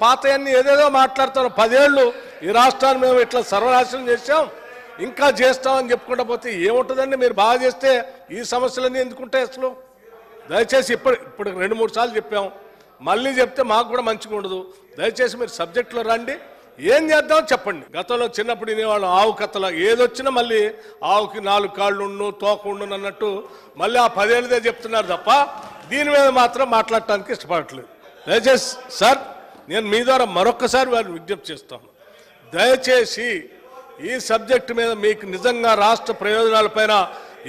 పాతయన్ని ఏదేదో మాట్లాడతారు. 10 ఏళ్ళు ఈ రాష్ట్రాన్ని మేము ఇట్లా సర్వనాశనం చేశాం, ఇంకా చేస్తామని చెప్పుకుంటా పోతే ఏముంటుందండి? మీరు బాగా చేస్తే ఈ సమస్యలన్నీ ఎందుకుంటాయి అసలు? దయచేసి ఇప్పుడు 2-3 సార్లు చెప్పాం, మళ్ళీ చెప్తే మాకు కూడా మంచిగా ఉండదు. దయచేసి మీరు సబ్జెక్టులో రండి, ఏం చేద్దామో చెప్పండి. గతంలో చిన్నప్పుడు వినేవాళ్ళం ఆవు కథల, ఏదొచ్చినా మళ్ళీ ఆవుకి 4 కాళ్ళు ఉండు, తోక ఉండు అన్నట్టు మళ్ళీ ఆ 10 ఏళ్ళదే చెప్తున్నారు తప్ప దీని మీద మాత్రం మాట్లాడటానికి ఇష్టపడట్లేదు. దయచేసి సార్, నేను మీ ద్వారా మరొక్కసారి వారిని విజ్ఞప్తి చేస్తాను, దయచేసి ఈ సబ్జెక్టు మీద మీకు నిజంగా రాష్ట్ర ప్రయోజనాలపైన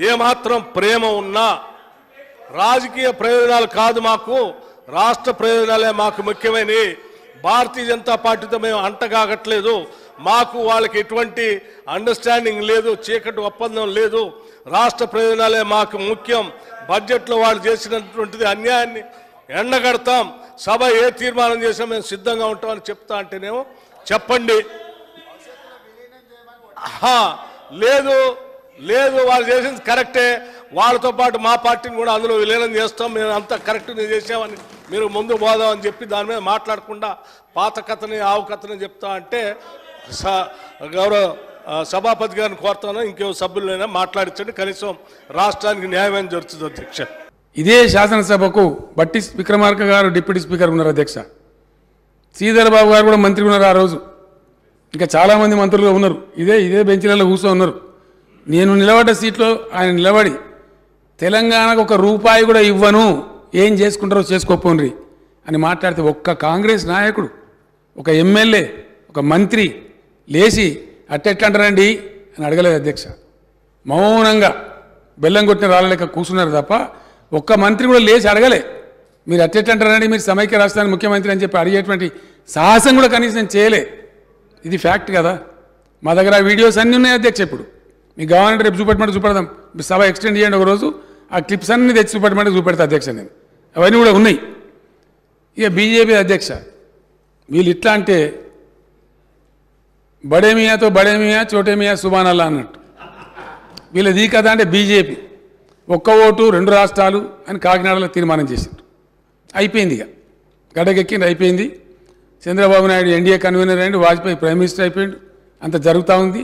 ఏమాత్రం ప్రేమ ఉన్నా, రాజకీయ ప్రయోజనాలు కాదు మాకు, రాష్ట్ర ప్రయోజనాలే మాకు ముఖ్యమైనవి. భారతీయ జనతా పార్టీతో మేము అంటగాగట్లేదు, మాకు వాళ్ళకి ఎటువంటి అండర్స్టాండింగ్ లేదు, చీకటి ఒప్పందం లేదు, రాష్ట్ర ప్రయోజనాలే మాకు ముఖ్యం. బడ్జెట్లో వాళ్ళు చేసినటువంటిది అన్యాయాన్ని ఎండగడతాం, సభ ఏ తీర్మానం చేసినా మేము సిద్ధంగా ఉంటామని చెప్తా అంటేనేమో చెప్పండి. లేదు లేదు, వాళ్ళు చేసింది కరెక్టే, వాళ్ళతో పాటు మా పార్టీని కూడా అందులో విలీనం చేస్తాం, మేము అంతా కరెక్ట్ చేసామని మీరు ముందు పోదామని చెప్పి దాని మీద మాట్లాడకుండా పాత కథని ఆవు కథని చెప్తా అంటే గౌరవ సభాపతి గారిని కోరుతాను, ఇంకో సభ్యులైనా మాట్లాడించండి, కనీసం రాష్ట్రానికి న్యాయమైన జరుగుతుంది. అధ్యక్ష, ఇదే శాసనసభకు బట్టి విక్రమార్క గారు డిప్యూటీ స్పీకర్ ఉన్నారు అధ్యక్ష, శ్రీధర్ బాబు గారు కూడా మంత్రి ఉన్నారు ఆ రోజు, ఇంకా చాలామంది మంత్రులు ఉన్నారు, ఇదే బెంచీలలో కూర్చొని ఉన్నారు. నేను నిలబడ్డ సీట్లో ఆయన నిలబడి తెలంగాణకు 1 రూపాయి కూడా ఇవ్వను, ఏం చేసుకుంటారో చేసుకోపోండి అని మాట్లాడితే ఒక్క కాంగ్రెస్ నాయకుడు, ఒక ఎమ్మెల్యే, ఒక మంత్రి లేచి అట్టెట్లా అంటారండి అని అడగలేదు అధ్యక్ష. మౌనంగా బెల్లం కొట్టిన రాళ్ళలేక కూర్చున్నారు తప్ప ఒక్క మంత్రి కూడా లేచి అడగలే, మీరు అట్టెట్లా అంటారండి, మీరు సమైక్య రాష్ట్రానికి ముఖ్యమంత్రి అని చెప్పి అడిగేటువంటి సాహసం కూడా కనీసం నేను చేయలే. ఇది ఫ్యాక్ట్ కదా. మా దగ్గర వీడియోస్ అన్నీ ఉన్నాయి అధ్యక్ష. ఇప్పుడు మీకు కావాలంటే రేపు చూపెట్టమంటే చూపెడదాం, సభ ఎక్స్టెండ్ చేయండి ఒక రోజు, ఆ క్లిప్స్ అన్నీ తెచ్చి చూపెట్టమంటే చూపెడతా అధ్యక్ష. నేను అవన్నీ కూడా ఉన్నాయి. ఇక బీజేపీ అధ్యక్ష, వీళ్ళు ఇట్లా అంటే బడేమియాతో బడేమియా చోటేమియా సుబానల్లా అన్నట్టు వీళ్ళది కదా. అంటే బీజేపీ 1 ఓటు 2 రాష్ట్రాలు అని కాకినాడలో తీర్మానం చేశారు. అయిపోయింది, ఇక గడగెక్కింది, అయిపోయింది. చంద్రబాబు నాయుడు ఎన్డీఏ కన్వీనర్ అయ్యిండు, వాజ్పేయి ప్రైమ్ మినిస్టర్ అయిపోయిండు, అంత జరుగుతూ ఉంది.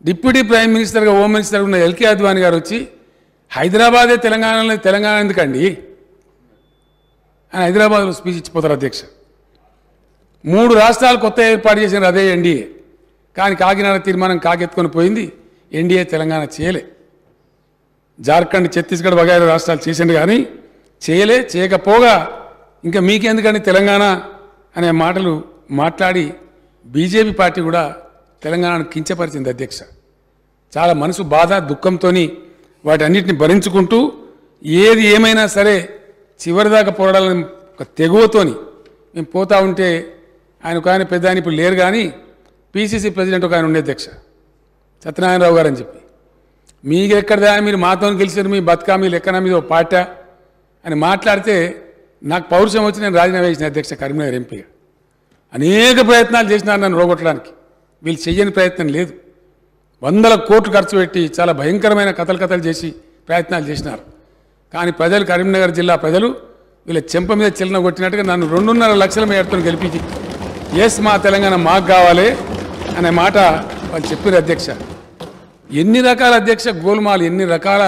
డిప్యూటీ ప్రైమ్ మినిస్టర్గా హోమ్ మినిస్టర్ ఉన్న ఎల్కే అద్వానీ గారు వచ్చి హైదరాబాదే తెలంగాణలో, తెలంగాణ ఎందుకండి అని హైదరాబాద్లో స్పీచ్ ఇచ్చిపోతారు అధ్యక్ష. 3 రాష్ట్రాలు కొత్త ఏర్పాటు చేసిన అదే ఎన్డీఏ, కానీ కాకినాడ తీర్మానం కాకెత్తుకొని పోయింది, ఎన్డీఏ తెలంగాణ చేయలే. జార్ఖండ్, ఛత్తీస్గఢ్ వగైరా రాష్ట్రాలు చేసిండు కానీ చేయకపోగా ఇంకా మీకెందుకండి తెలంగాణ అనే మాటలు మాట్లాడి బీజేపీ పార్టీ కూడా తెలంగాణను కించపరిచింది అధ్యక్ష. చాలా మనసు బాధ దుఃఖంతో వాటన్నిటిని భరించుకుంటూ ఏది ఏమైనా సరే చివరిదాకా పోరాడాలని ఒక తెగువతోని మేము పోతా ఉంటే ఆయన పెద్ద ఆయన ఇప్పుడు లేరు, కానీ పీసీసీ ప్రెసిడెంట్ ఒక ఆయన ఉండే అధ్యక్ష, సత్యనారాయణరావు గారు అని చెప్పి, మీకు ఎక్కడదా మీరు మాతో గెలిచారు, మీ బతుకా మీ లెక్కన మీద ఒక పార్టీ అని మాట్లాడితే నాకు పౌరుషం వచ్చి నేను రాజీనామా చేసిన అధ్యక్ష. కరీంనగర్ ఎంపీగా అనేక ప్రయత్నాలు చేసినారు నన్ను రోగొట్టడానికి, వీళ్ళు చెయ్యని ప్రయత్నం లేదు. 100 కోట్లు ఖర్చు పెట్టి చాలా భయంకరమైన కథలు చేసి ప్రయత్నాలు చేసినారు. కానీ ప్రజలు, కరీంనగర్ జిల్లా ప్రజలు వీళ్ళ చెంప మీద చిల్లన కొట్టినట్టుగా నన్ను 2.5 లక్షల మేరతో గెలిపించి ఎస్ మా తెలంగాణ మాకు కావాలి అనే మాట వాళ్ళు చెప్పారు అధ్యక్ష. ఎన్ని రకాల అధ్యక్ష గోల్మాలు, ఎన్ని రకాల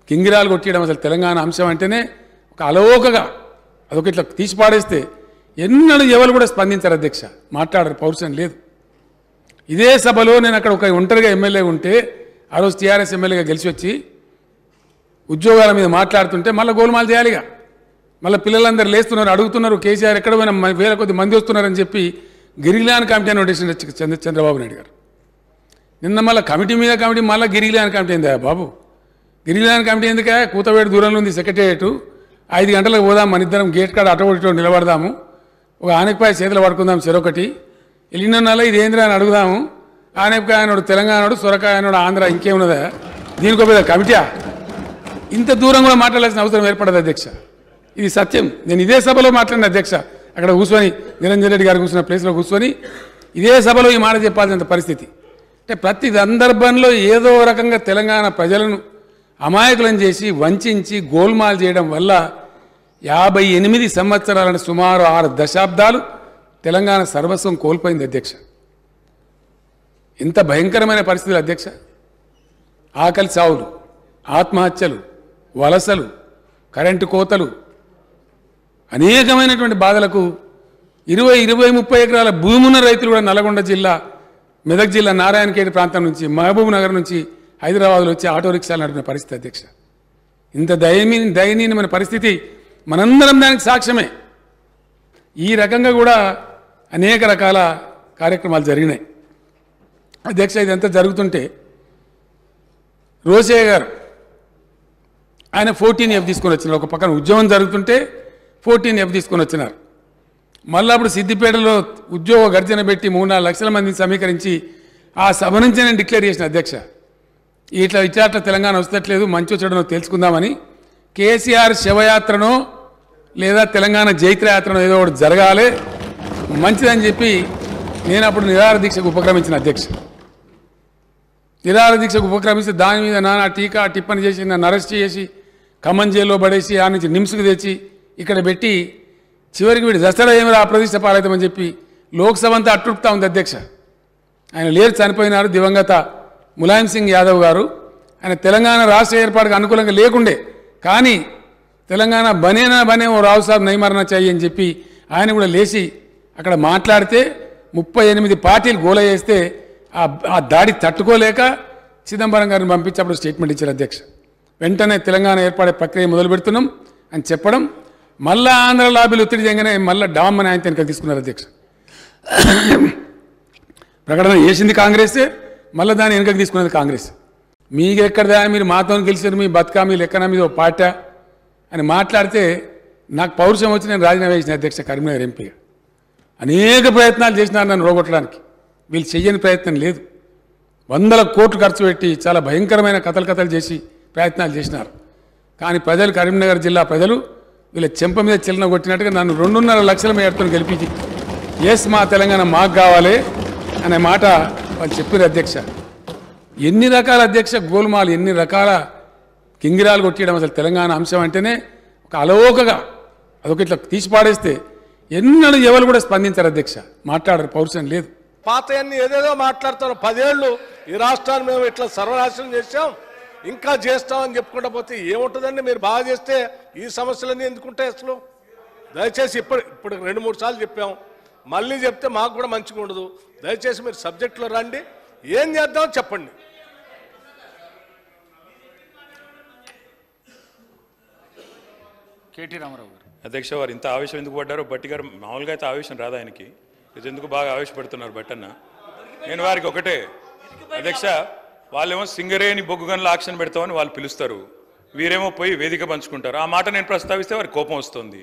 కింగిరాలు కొట్టేయడం. అసలు తెలంగాణ అంశం అంటేనే ఒక అలవోకగా అదొక ఇట్లా తీసి పాడేస్తే ఎన్నడూ ఎవరు కూడా స్పందించారు అధ్యక్ష, మాట్లాడరు, పౌరుషం లేదు. ఇదే సభలో నేను అక్కడ ఒక ఒంటరిగా ఎమ్మెల్యే ఉంటే ఆ రోజు టీఆర్ఎస్ ఎమ్మెల్యేగా గెలిచి వచ్చి ఉద్యోగాల మీద మాట్లాడుతుంటే మళ్ళీ గోల్మాలు చేయాలిగా, మళ్ళీ పిల్లలందరూ లేస్తున్నారు, అడుగుతున్నారు కేసీఆర్ ఎక్కడ పోయినా 1000 కొద్ది మంది వస్తున్నారని చెప్పి గిరిగిలాన్ కమిటీ అని నోటీస్ చంద్రబాబు నాయుడు గారు. నిన్న మళ్ళీ కమిటీ మీద కమిటీ, మళ్ళీ గిరిగిలాన్ కమిటీ ఏందా బాబు? గిరిగిలాన్ కమిటీ ఎందుకే? కూతవేడు దూరంలో ఉంది సెక్రటేరియట్, 5 గంటలకు పోదాం, మన ఇద్దరం గేట్ కాడ అటోటిలో నిలబడదాము, ఒక ఆనపకాయ చేతులు పడుకుందాం చెరొకటి, వెళ్ళిన నెల ఇది ఏంద్రా అని అడుగుదాము. ఆనపకాయ అన్నాడు తెలంగాణడు, సొరకాయ అన్నాడు ఆంధ్ర, ఇంకేమున్నదా దీనికో పెద్ద కమిటీయా? ఇంత దూరం కూడా మాట్లాడాల్సిన అవసరం ఏర్పడదు అధ్యక్ష. ఇది సత్యం. నేను ఇదే సభలో మాట్లాడిన అధ్యక్ష, అక్కడ కూర్చొని నిరంజన్ రెడ్డి గారు కూర్చున్న ప్లేస్లో కూర్చొని ఇదే సభలో ఈ మాట చెప్పాల్సినంత పరిస్థితి. అంటే ప్రతి సందర్భంలో ఏదో రకంగా తెలంగాణ ప్రజలను అమాయకులను చేసి వంచి గోల్మాల్ చేయడం వల్ల 58 సంవత్సరాలను సుమారు 6 దశాబ్దాలు తెలంగాణ సర్వస్వం కోల్పోయింది అధ్యక్ష. ఎంత భయంకరమైన పరిస్థితులు అధ్యక్ష. ఆకలి చావులు, ఆత్మహత్యలు, వలసలు, కరెంటు కోతలు, అనేకమైనటువంటి బాధలకు 20-30 ఎకరాల భూమి ఉన్న రైతులు కూడా నల్గొండ జిల్లా, మెదక్ జిల్లా నారాయణఖేడ్ ప్రాంతం నుంచి, మహబూబ్ నగర్ నుంచి హైదరాబాద్లో వచ్చి ఆటో రిక్షాలు నడిపిన పరిస్థితి అధ్యక్ష. ఇంత దయనీయమైన పరిస్థితి మనందరం దానికి సాక్ష్యమే. ఈ రకంగా కూడా అనేక రకాల కార్యక్రమాలు జరిగినాయి అధ్యక్ష. ఇదంతా జరుగుతుంటే రోసయ్య గారు ఆయన 14F తీసుకొని వచ్చినారు. ఒక పక్కన ఉద్యమం జరుగుతుంటే 14F తీసుకొని వచ్చినారు. మళ్ళీ అప్పుడు సిద్దిపేటలో ఉద్యోగ గర్జన పెట్టి 3-4 లక్షల మందిని సమీకరించి ఆ సభ నుంచి నేను డిక్లేర్ చేసిన అధ్యక్ష, ఇట్లా తెలంగాణ వస్తట్లేదు, మంచి చెడునో తెలుసుకుందామని. కేసీఆర్ శవయాత్రనో లేదా తెలంగాణ జైత్రయాత్రనో ఏదో ఒకటి జరగాలి మంచిదని చెప్పి నేను అప్పుడు నిరాహార దీక్షకు ఉపక్రమించిన అధ్యక్ష. నిరాహార దీక్షకు ఉపక్రమిస్తే దాని మీద నానా టీకా టిప్పని చేసి నన్ను అరెస్ట్ చేసి ఖమ్మం జైల్లో పడేసి ఆ నుంచి నిమ్స్కి తెచ్చి ఇక్కడ పెట్టి చివరికి వీడు దసరా ఏమి అప్రతిష్ట పాలవుతామని చెప్పి లోక్సభ అంతా అట్టుపుతా ఉంది అధ్యక్ష. ఆయన లేరు, చనిపోయినారు. దివంగత ములాయం సింగ్ యాదవ్ గారు. ఆయన తెలంగాణ రాష్ట్ర ఏర్పాటుకు అనుకూలంగా లేకుండే, కానీ తెలంగాణ బనే ఓ రావు సాబ్ నైమరణ చెయ్యి అని చెప్పి ఆయన కూడా లేచి అక్కడ మాట్లాడితే 38 పార్టీలు గోల చేస్తే ఆ దాడి తట్టుకోలేక చిదంబరం గారిని పంపించి అప్పుడు స్టేట్మెంట్ ఇచ్చారు అధ్యక్ష. వెంటనే తెలంగాణ ఏర్పడే ప్రక్రియ మొదలు పెడుతున్నాం అని చెప్పడం, మళ్ళా ఆంధ్ర లాబీలు ఒత్తిడి చేయగానే మళ్ళీ డామ్ అని ఆయన వెనక తీసుకున్నారు అధ్యక్ష. ప్రకటన చేసింది కాంగ్రెసే, మళ్ళీ దాన్ని వెనకకి తీసుకున్నది కాంగ్రెస్. మీకు ఎక్కడదా, మీరు మాతో గెలిచారు, మీ బతుకా మీ లెక్కన మీద పార్టీ అని మాట్లాడితే నాకు పౌరుషం వచ్చి నేను రాజీనామా చేసిన అధ్యక్ష. కరీంనగర్ ఎంపీగా అనేక ప్రయత్నాలు చేసినారు నన్ను రోగొట్టడానికి. వీళ్ళు చెయ్యని ప్రయత్నం లేదు. 100 కోట్లు ఖర్చు పెట్టి చాలా భయంకరమైన కథలు చేసి ప్రయత్నాలు చేసినారు. కానీ ప్రజలు, కరీంనగర్ జిల్లా ప్రజలు వీళ్ళ చెంప మీద చిల్లన కొట్టినట్టుగా నన్ను 2.5 లక్షల మేరతో గెలిపించి ఎస్ మా తెలంగాణ మాకు కావాలి అనే మాట వాళ్ళు చెప్పారు అధ్యక్ష. ఎన్ని రకాల అధ్యక్ష గోల్మాలు, ఎన్ని రకాల కింగిరాలు కొట్టడం. అసలు తెలంగాణ అంశం అంటేనే ఒక అలవోకగా అదొక ఇట్లా తీసి పాడేస్తే ఎన్నడూ ఎవరు కూడా స్పందించారు అధ్యక్ష, మాట్లాడరు, పౌరుషం లేదు. పాతయన్ని ఏదేదో మాట్లాడతారు. 10 ఏళ్ళు ఈ రాష్ట్రాన్ని మేము ఇట్లా సర్వనాశనం చేసాం, ఇంకా చేస్తామని చెప్పుకుంటా పోతే ఏముంటుందండి? మీరు బాగా చేస్తే ఈ సమస్యలన్నీ ఎందుకుంటాయి అసలు? దయచేసి ఇప్పుడు 2-3 సార్లు చెప్పాం, మళ్ళీ చెప్తే మాకు కూడా మంచిగా ఉండదు. దయచేసి మీరు సబ్జెక్టులో రండి, ఏం చేద్దామో చెప్పండి. కేటీ రామారావు గారు. అధ్యక్ష, వారు ఇంత ఆవేశం ఎందుకు పడ్డారో బట్టి గారు మామూలుగా అయితే ఆవేశం రాదు ఆయనకి, ఇది ఎందుకు బాగా ఆవేశపడుతున్నారు బట్టన్న? నేను వారికి ఒకటే అధ్యక్ష, వాళ్ళేమో సింగరేణి బొగ్గుగన్ల ఆక్షన్ పెడతామని వాళ్ళు పిలుస్తారు, వీరేమో పోయి వేదిక పంచుకుంటారు. ఆ మాట నేను ప్రస్తావిస్తే వారికి కోపం వస్తుంది.